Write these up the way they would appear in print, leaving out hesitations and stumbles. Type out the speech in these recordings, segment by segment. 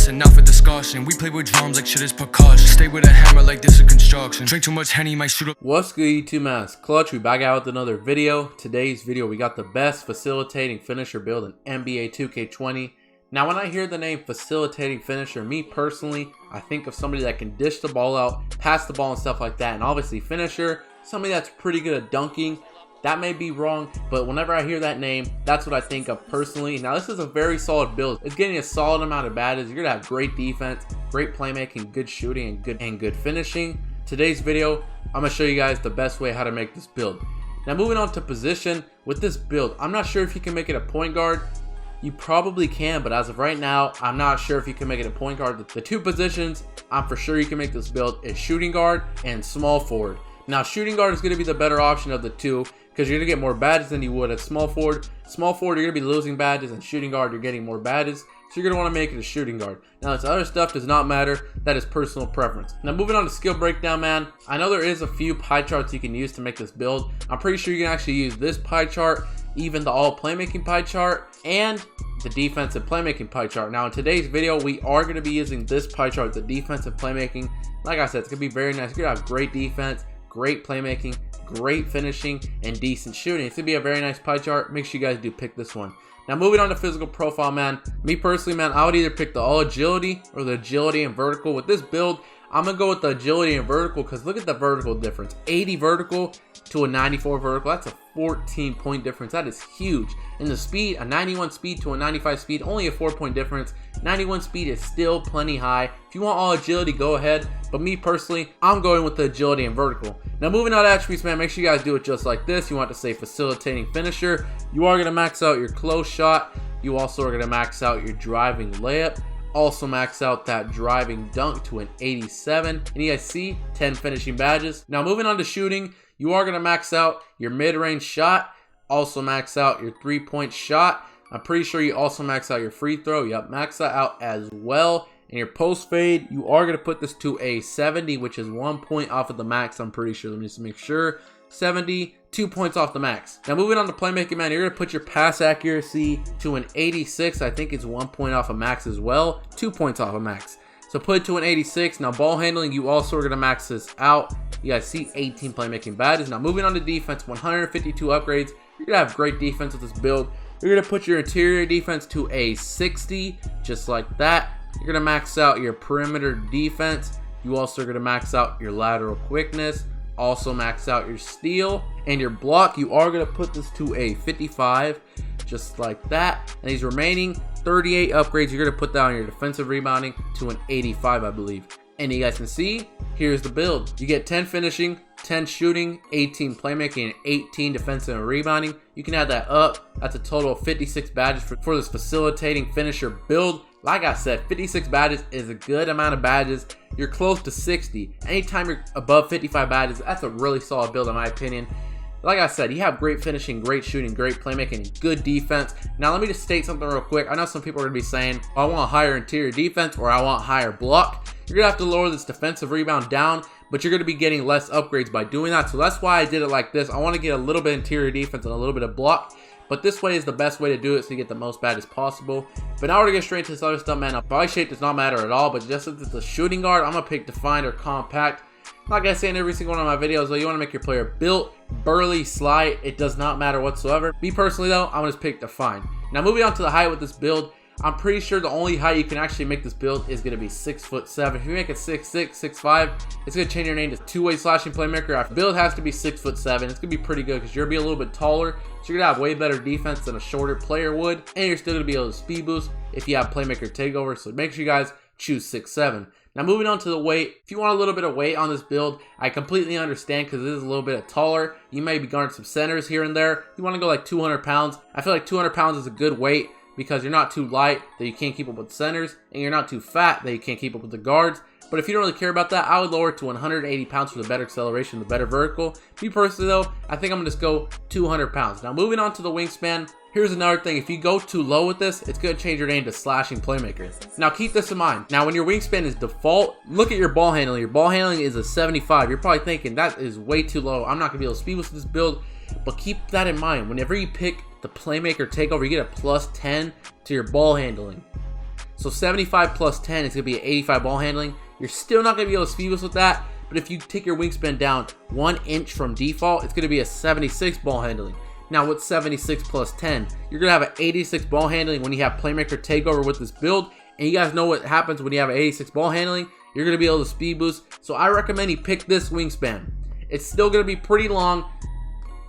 lesson, not for discussion. We play with drums like shit is percussion. Stay with a hammer like this is construction. Drink too much Henny, might shoot up. What's good, YouTube man? It's Clutch. We back out with another video. Today's video, we got the best facilitating finisher build in NBA 2K20. Now, when I hear the name facilitating finisher, me personally, I think of somebody that can dish the ball out, pass the ball and stuff like that. And obviously finisher, somebody that's pretty good at dunking. That may be wrong, but whenever I hear that name, that's what I think of personally. Now, this is a very solid build. It's getting a solid amount of badges. You're gonna have great defense, great playmaking, good shooting, and good finishing. Today's video, I'm gonna show you guys the best way how to make this build. Now, moving on to position, with this build, I'm not sure if you can make it a point guard. You probably can, but as of right now, I'm not sure if you can make it a point guard. The two positions I'm for sure you can make this build is shooting guard and small forward. Now, shooting guard is going to be the better option of the two because you're going to get more badges than you would at small forward. Small forward, you're going to be losing badges, and shooting guard, you're getting more badges. So you're going to want to make it a shooting guard. Now, this other stuff does not matter. That is personal preference. Now, moving on to skill breakdown, man. I know there is a few pie charts you can use to make this build. I'm pretty sure you can actually use this pie chart, even the all playmaking pie chart, and the defensive playmaking pie chart. Now, in today's video, we are going to be using this pie chart, the defensive playmaking. Like I said, it's going to be very nice. You're going to have great defense, great playmaking, great finishing, and decent shooting. It's gonna be a very nice pie chart. Make sure you guys do pick this one. Now, moving on to physical profile, man. Me personally, man, I would either pick the all agility or the agility and vertical. With this build, I'm gonna go with the agility and vertical because look at the vertical difference. 80 vertical to a 94 vertical. That's a 14-point difference. That is huge. And the speed, a 91 speed to a 95 speed, only a 4-point difference. 91 speed is still plenty high. If you want all agility, go ahead. But me personally, I'm going with the agility and vertical. Now, moving on to attributes, man, make sure you guys do it just like this. You want to say facilitating finisher. You are going to max out your close shot. You also are going to max out your driving layup. Also max out that driving dunk to an 87. And you guys see 10 finishing badges. Now, moving on to shooting, you are going to max out your mid-range shot. Also max out your 3-point shot. I'm pretty sure you also max out your free throw. Yep, max that out as well. And your post fade, you are going to put this to a 70, which is 1 point off of the max. I'm pretty sure. Let me just make sure. 70, 2 points off the max. Now, moving on to playmaking, man, you're going to put your pass accuracy to an 86. I think it's 1 point off of max as well. 2 points off of max. So put it to an 86. Now, ball handling, you also are going to max this out. You guys see 18 playmaking badges. Now, moving on to defense, 152 upgrades. You're going to have great defense with this build. You're going to put your interior defense to a 60, just like that. You're going to max out your perimeter defense. You also are going to max out your lateral quickness. Also max out your steal. And your block, you are going to put this to a 55, just like that. And these remaining 38 upgrades, you're going to put down your defensive rebounding to an 85, I believe. And you guys can see, here's the build. You get 10 finishing, 10 shooting, 18 playmaking, and 18 defensive and rebounding. You can add that up. That's a total of 56 badges for this facilitating finisher build. Like I said, 56 badges is a good amount of badges. You're close to 60. Anytime you're above 55 badges, that's a really solid build in my opinion. Like I said, you have great finishing, great shooting, great playmaking, good defense. Now, let me just state something real quick. I know some people are going to be saying, I want higher interior defense or I want higher block. You're going to have to lower this defensive rebound down, but you're going to be getting less upgrades by doing that. So that's why I did it like this. I want to get a little bit of interior defense and a little bit of block. But this way is the best way to do it so you get the most badges possible. But now we're going to get straight to this other stuff, man. Now, body shape does not matter at all, but just since it's a shooting guard, I'm going to pick defined or compact. Like I say in every single one of my videos, though, you want to make your player built, burly, slight. It does not matter whatsoever. Me personally, though, I'm going to pick defined. Now, moving on to the height with this build, I'm pretty sure the only height you can actually make this build is going to be 6'7". If you make it 6'6", 6'5", it's going to change your name to two-way slashing playmaker. Our build has to be 6'7". It's going to be pretty good because you're going to be a little bit taller. So you're going to have way better defense than a shorter player would. And you're still going to be able to speed boost if you have playmaker takeover. So make sure you guys choose 6'7". Now, moving on to the weight. If you want a little bit of weight on this build, I completely understand because it is a little bit taller. You may be guarding some centers here and there. You want to go like 200 pounds. I feel like 200 pounds is a good weight because you're not too light that you can't keep up with centers, and you're not too fat that you can't keep up with the guards. But if you don't really care about that, I would lower it to 180 pounds for the better acceleration, the better vertical. Me personally, though, I think I'm going to just go 200 pounds. Now, moving on to the wingspan. Here's another thing. If you go too low with this, it's going to change your name to slashing playmaker. Now, keep this in mind. Now, when your wingspan is default, look at your ball handling. Your ball handling is a 75. You're probably thinking, that is way too low. I'm not going to be able to speed boost this build. But keep that in mind. Whenever you pick the playmaker takeover, you get a +10 to your ball handling. So 75 plus 10 is going to be 85 ball handling. You're still not going to be able to speed boost with that, but if you take your wingspan down 1 inch from default, it's going to be a 76 ball handling. Now with 76 plus 10, you're going to have an 86 ball handling when you have playmaker takeover with this build. And you guys know what happens when you have an 86 ball handling. You're going to be able to speed boost. So I recommend you pick this wingspan. It's still going to be pretty long,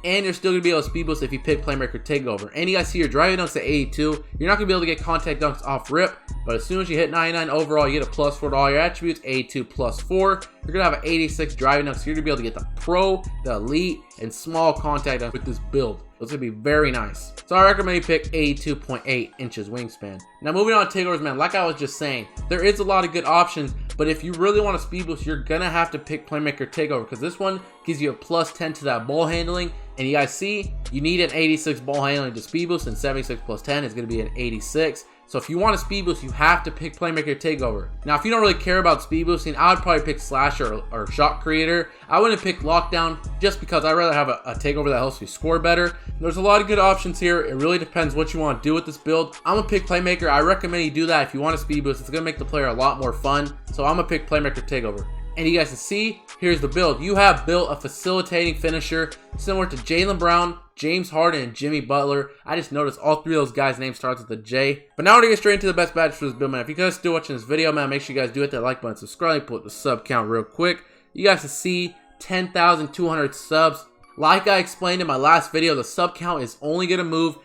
and you're still going to be able to speed boost if you pick playmaker takeover. And you guys see your driving dunks at 82. You're not going to be able to get contact dunks off rip, but as soon as you hit 99 overall, you get a +4 to all your attributes. 82 plus 4. You're going to have an 86 driving dunks. So you're going to be able to get the pro, the elite, and small contact dunks with this build. It's going to be very nice. So I recommend you pick 82.8 inches wingspan. Now moving on to takeovers, man, like I was just saying, there is a lot of good options, but if you really want to speed boost, you're going to have to pick playmaker takeover, because this one gives you a +10 to that ball handling. And you guys see, you need an 86 ball handling to speed boost, and 76 plus 10 is going to be an 86. So if you want to speed boost, you have to pick playmaker takeover. Now, if you don't really care about speed boosting, I would probably pick slasher or shot creator. I wouldn't pick lockdown just because I'd rather have a takeover that helps you score better. There's a lot of good options here. It really depends what you want to do with this build. I'm gonna pick playmaker. I recommend you do that if you want to speed boost. It's gonna make the player a lot more fun. So I'm gonna pick playmaker takeover. And you guys can see, here's the build. You have built a facilitating finisher similar to Jaylen Brown, James Harden, and Jimmy Butler. I just noticed all three of those guys' names starts with a J. But now we're gonna get straight into the best badges for this build, man. If you guys are still watching this video, man, make sure you guys do hit that like button, subscribe, put the sub count real quick. You guys can see 10,200 subs. Like I explained in my last video, the sub count is only gonna move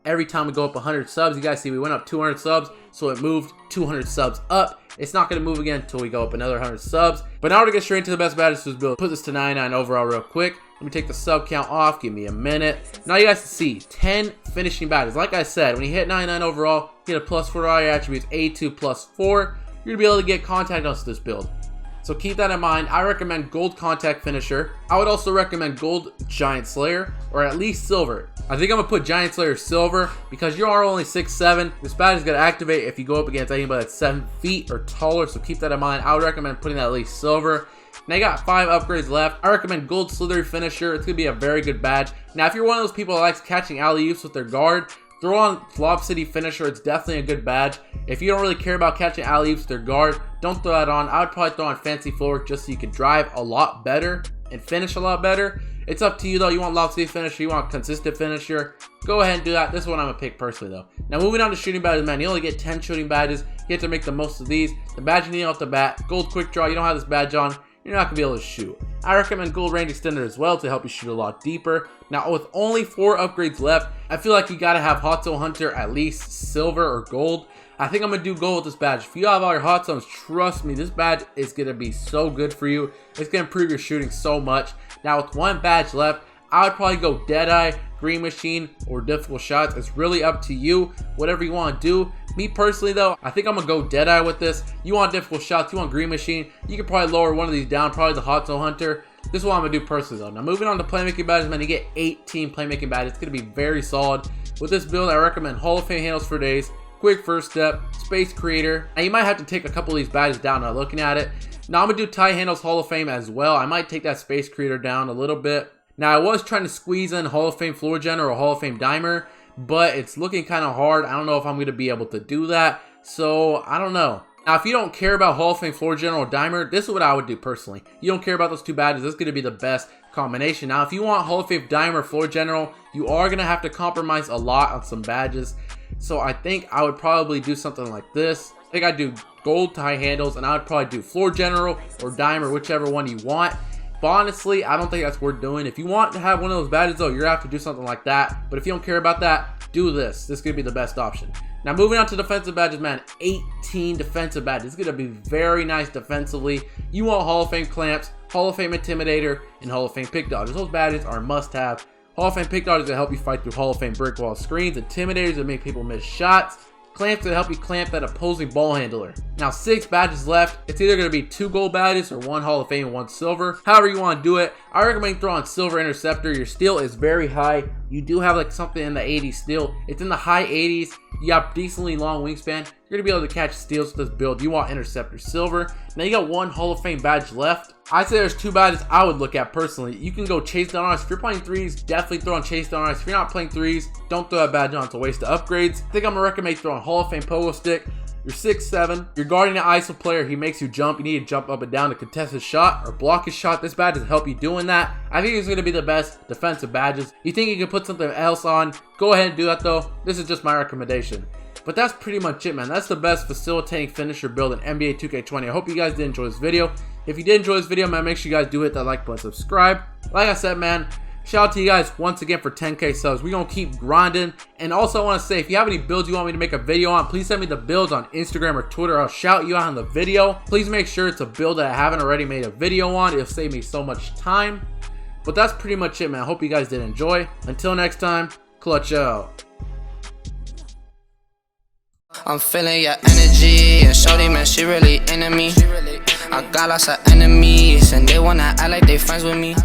every time we go up 100 subs. You guys see we went up 200 subs, so it moved 200 subs up. It's not going to move again until we go up another 100 subs. But now we're going to get straight into the best badges for this build. Put this to 99 overall real quick. Let me take the sub count off. Give me a minute. Now you guys can see 10 finishing badges. Like I said, when you hit 99 overall, you get a +4 to all your attributes. 82 plus 4. You're going to be able to get contact dunks to this build. So keep that in mind. I recommend gold contact finisher. I would also recommend gold giant slayer, or at least silver. I think I'm gonna put giant slayer silver because you are only 6'7". This badge is gonna activate if you go up against anybody that's 7 feet or taller. So keep that in mind. I would recommend putting that at least silver. Now you got 5 upgrades left. I recommend gold slithery finisher. It's gonna be a very good badge. Now if you're one of those people that likes catching alley-oops with their guard, throw on Lob City finisher. It's definitely a good badge. If you don't really care about catching alley-oops with their guard, don't throw that on. I would probably throw on fancy floor just so you can drive a lot better and finish a lot better. It's up to you though. You want Lob City finisher, you want consistent finisher, go ahead and do that. This is what I'm gonna pick personally though. Now moving on to shooting badges, man, you only get 10 shooting badges. You have to make the most of these. The badge you need off the bat, gold quick draw. You don't have this badge on, you're not gonna be able to shoot. I recommend gold range extender as well to help you shoot a lot deeper. Now with only 4 upgrades left, I feel like you gotta have hot zone hunter at least silver or gold. I think I'm gonna do gold with this badge. If you have all your hot zones, trust me, this badge is gonna be so good for you. It's gonna improve your shooting so much. Now with 1 badge left, I would probably go Deadeye, Green Machine, or Difficult Shots. It's really up to you, whatever you want to do. Me personally though, I think I'm gonna go Deadeye with this. You want Difficult Shots, you want Green Machine, you can probably lower one of these down, probably the Hot Zone Hunter. This is what I'm gonna do personally though. Now moving on to playmaking badges, man, you get 18 playmaking badges. It's gonna be very solid. With this build, I recommend Hall of Fame handles for days, quick first step, space creator. Now you might have to take a couple of these badges down now looking at it. Now I'm gonna do tie handles Hall of Fame as well. I might take that space creator down a little bit. Now I was trying to squeeze in Hall of Fame floor general or Hall of Fame dimer, but it's looking kind of hard. I don't know if I'm gonna be able to do that. So I don't know. Now if you don't care about Hall of Fame floor general or dimer, this is what I would do personally. You don't care about those 2 badges, this is gonna be the best combination. Now if you want Hall of Fame dimer floor general, you are gonna have to compromise a lot on some badges. So I think I would probably do something like this. I think I'd do gold tie handles, and I would probably do floor general or dimer, whichever one you want. But honestly, I don't think that's worth doing. If you want to have one of those badges though, you're gonna have to do something like that. But if you don't care about that, do this. This is gonna be the best option. Now moving on to defensive badges, man, 18 defensive badges. It's gonna be very nice defensively. You want Hall of Fame clamps, Hall of Fame intimidator, and Hall of Fame pick dodgers. Those badges are must-have. Hall of Fame pick dodgers that help you fight through Hall of Fame brick wall screens, intimidators that make people miss shots, clamps that help you clamp that opposing ball handler. Now 6 badges left. It's either going to be 2 gold badges or 1 Hall of Fame and 1 silver. However you want to do it. I recommend throwing silver interceptor. Your steal is very high. You do have like something in the 80s steal. It's in the high 80s. You have decently long wingspan. You're going to be able to catch steals with this build. You want interceptor silver. Now you got 1 Hall of Fame badge left. I'd say there's 2 badges I would look at personally. You can go chase down ice. If you're playing 3s, definitely throw on chase down ice. If you're not playing 3s, don't throw that badge on. It's a waste of upgrades. I think I'm going to recommend throwing Hall of Fame pogo stick. You're 6'7", you're guarding an ISO player, he makes you jump, you need to jump up and down to contest his shot or block his shot. This badge does help you doing that. I think it's going to be the best defensive badges. You think you can put something else on, go ahead and do that though. This is just my recommendation. But that's pretty much it, man. That's the best facilitating finisher build in NBA 2K20. I hope you guys did enjoy this video. If you did enjoy this video, man, make sure you guys do hit that like button, subscribe. Like I said, man, shout out to you guys once again for 10K subs. We're going to keep grinding. And also I want to say, if you have any builds you want me to make a video on, please send me the builds on Instagram or Twitter. I'll shout you out in the video. Please make sure it's a build that I haven't already made a video on. It'll save me so much time. But that's pretty much it, man. I hope you guys did enjoy. Until next time, clutch out. I'm feeling your energy, and shorty, man, she really into me. I got lots of enemies, and they wanna act like they friends with me.